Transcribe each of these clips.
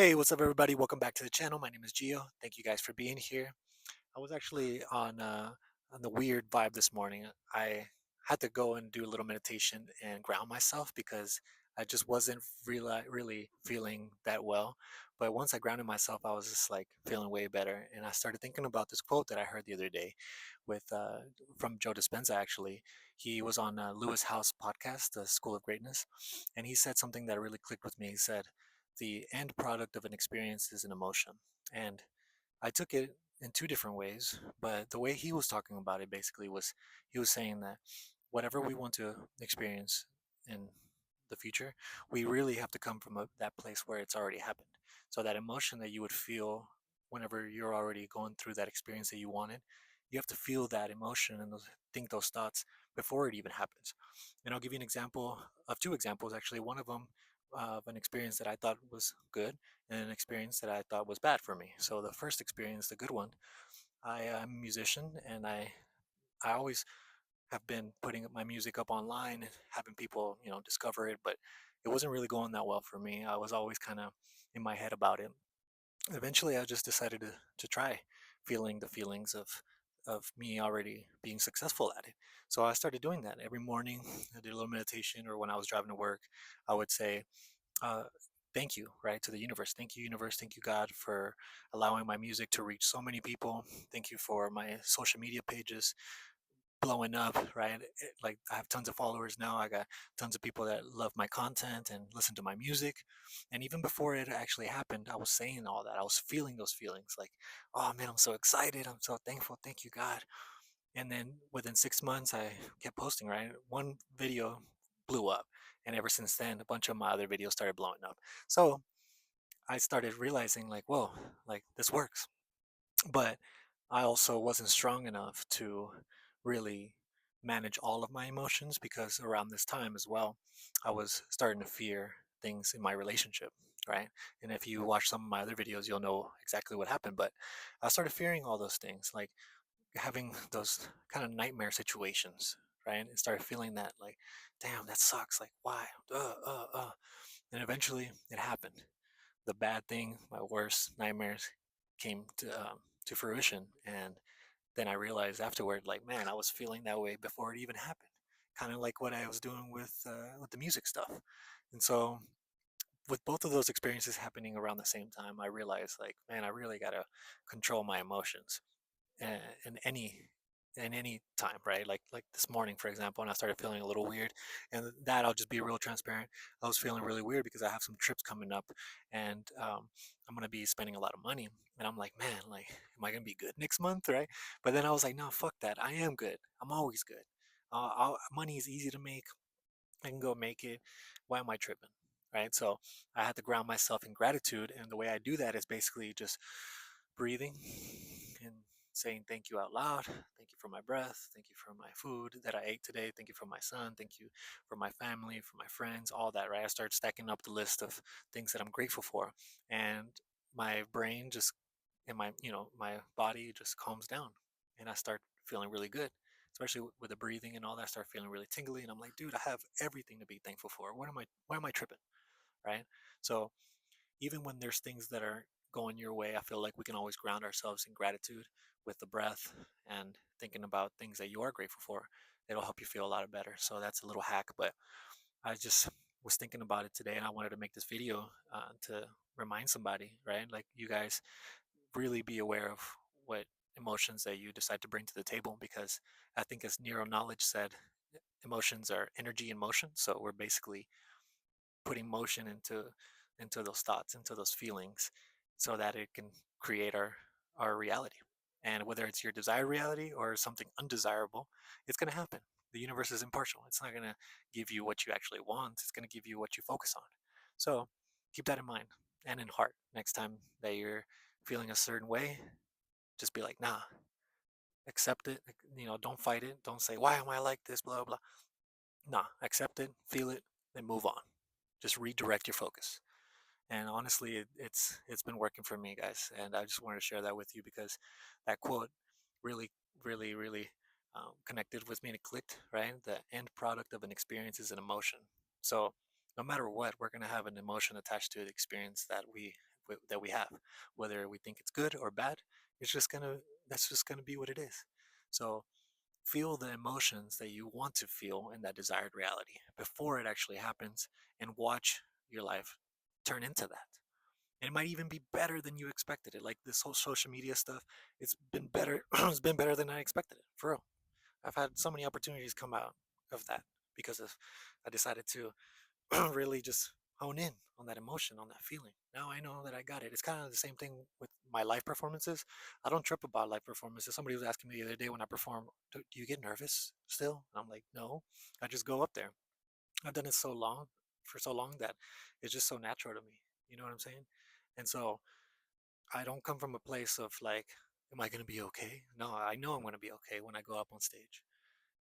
Hey, what's up, everybody? Welcome back to the channel. My name is Gio. Thank you guys for being here. I was actually on the weird vibe this morning. I had to go and do a little meditation and ground myself because I just wasn't really feeling that well. But once I grounded myself, I was just like feeling way better. And I started thinking about this quote that I heard the other day with from Joe Dispenza. Actually, he was on Lewis House podcast, The School of Greatness, and he said something that really clicked with me. He said, "The end product of an experience is an emotion," and I took it in two different ways, but the way he was talking about it basically was he was saying that whatever we want to experience in the future, we really have to come from that place where it's already happened. So that emotion that you would feel whenever you're already going through that experience that you wanted, you have to feel that emotion and think those thoughts before it even happens. And I'll give you an example of two examples actually. One of them of an experience that I thought was good and an experience that I thought was bad for me. So the first experience, the good one, I am a musician and I always have been putting my music up online and having people, discover it, but it wasn't really going that well for me. I was always kind of in my head about it. Eventually, I just decided to try feeling the feelings of me already being successful at it. So I started doing that every morning. I did a little meditation, or when I was driving to work, I would say, uh, thank you, right, to the universe. Thank you, universe. Thank you, God, for allowing my music to reach so many people. Thank you for my social media pages blowing up, right? Like I have tons of followers now. I got tons of people that love my content and listen to my music. And even before it actually happened, I was saying all that. I was feeling those feelings like, oh man, I'm so excited. I'm so thankful. Thank you, God. And then within 6 months, I kept posting, right? One video blew up. And ever since then, a bunch of my other videos started blowing up. So I started realizing, like, whoa, like this works. But I also wasn't strong enough to really manage all of my emotions because around this time as well, I was starting to fear things in my relationship, right? And if you watch some of my other videos, you'll know exactly what happened. But I started fearing all those things, like having those kind of nightmare situations, right? And started feeling that, like, damn, that sucks. Like, why? And eventually it happened. The bad thing, my worst nightmares came to fruition. And then I realized afterward, like, man, I was feeling that way before it even happened. Kind of like what I was doing with the music stuff. And so with both of those experiences happening around the same time, I realized, like, man, I really gotta control my emotions in any time, right? Like this morning, for example, and I started feeling a little weird. And that, I'll just be real transparent, I was feeling really weird because I have some trips coming up, and I'm gonna be spending a lot of money. And I'm like, man, like, am I gonna be good next month, right? But then I was like, no, fuck that. I am good. I'm always good. Money is easy to make. I can go make it. Why am I tripping? Right. So I had to ground myself in gratitude. And the way I do that is basically just breathing and saying thank you out loud. Thank you for my breath. Thank you for my food that I ate today. Thank you for my son. Thank you for my family, for my friends, all that. Right. I start stacking up the list of things that I'm grateful for. And my brain just, and my body just calms down, and I start feeling really good, especially with the breathing and all that. I start feeling really tingly, and I'm like, dude, I have everything to be thankful for. Why am I tripping, right? So even when there's things that are going your way, I feel like we can always ground ourselves in gratitude with the breath and thinking about things that you are grateful for. It'll help you feel a lot better. So that's a little hack, but I just was thinking about it today, and I wanted to make this video to remind somebody, right? Like, you guys really be aware of what emotions that you decide to bring to the table, because I think, as neuro knowledge said, emotions are energy in motion. So we're basically putting motion into those thoughts, into those feelings, so that it can create our reality. And whether it's your desired reality or something undesirable, it's going to happen. The universe is impartial. It's not going to give you what you actually want. It's going to give you what you focus on. So keep that in mind and in heart next time that you're feeling a certain way. Just be like, nah, accept it. Don't fight it. Don't say, why am I like this? Blah, blah. Nah, accept it, feel it, and move on. Just redirect your focus. And honestly, it's been working for me, guys. And I just wanted to share that with you because that quote really, really, really connected with me, and it clicked, right? The end product of an experience is an emotion. So no matter what, we're going to have an emotion attached to the experience that we that we have, whether we think it's good or bad. It's just gonna that's just gonna be what it is. So feel the emotions that you want to feel in that desired reality before it actually happens, and watch your life turn into that. And it might even be better than you expected it. Like this whole social media stuff, it's been better. It's been better than I expected it, for real. I've had so many opportunities come out of that because of I decided to really just hone in on that emotion, on that feeling. Now I know that I got it. It's kind of the same thing with my live performances. I don't trip about live performances. Somebody was asking me the other day when I perform, do you get nervous still? And I'm like, no, I just go up there. I've done it so long, for so long that it's just so natural to me. You know what I'm saying? And so I don't come from a place of like, am I going to be okay? No, I know I'm going to be okay when I go up on stage.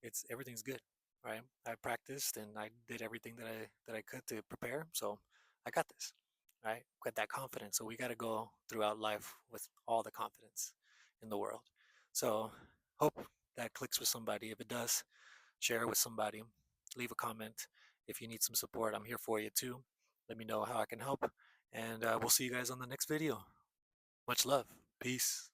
It's everything's good, right? I practiced and I did everything that I could to prepare, so I got this, right? Got that confidence. So we got to go throughout life with all the confidence in the world. So hope that clicks with somebody. If it does, share it with somebody. Leave a comment. If you need some support, I'm here for you too. Let me know how I can help, and we'll see you guys on the next video. Much love. Peace.